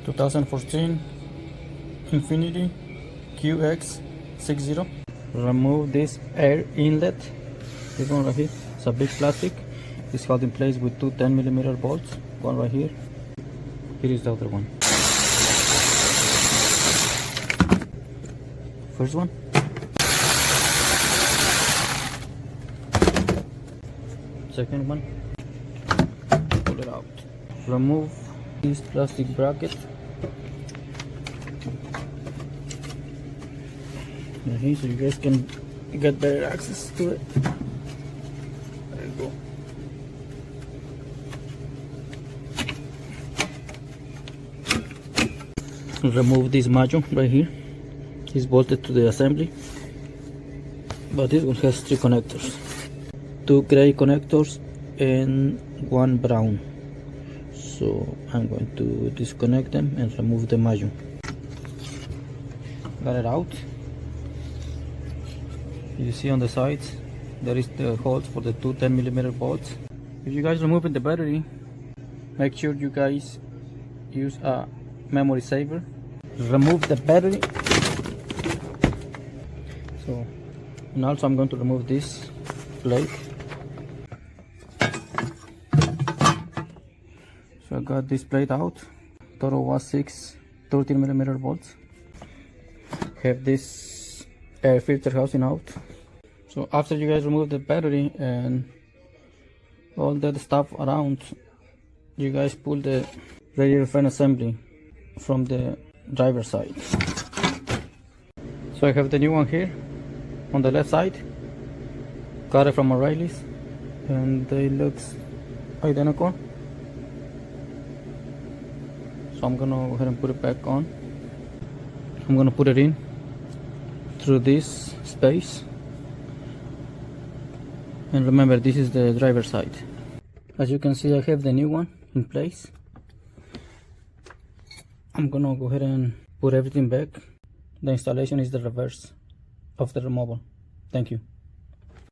2014 Infiniti QX60. Remove this air inlet. This one right here. It's a big plastic. It's held in place with two 10mm bolts. One right here. Here is the other one. First one. Second one. Pull it out. Remove this plastic bracket. Right here, so you guys can get better access to it. There you go. Remove this module right here. It's bolted to the assembly, but this one has three connectors, two gray connectors and one brown. So I'm going to disconnect them and remove the module. Got it out. You see on the sides there is the holes for the two 10mm bolts. If you guys removing the battery, make sure you guys use a memory saver. Remove the battery. So, and also I'm going to remove this plate. So I got this plate out. Total was 6 13mm bolts. Have this air filter housing out. So after you guys remove the battery and all that stuff around, you guys pull the radiator fan assembly from the driver's side. So I have the new one here on the left side. Got it from O'Reilly's and they looks identical. So I'm gonna go ahead and put it back on. I'm gonna put it in through this space. And remember, this is the driver's side. As you can see, I have the new one in place. I'm gonna go ahead and put everything back. The installation is the reverse of the removal. Thank you.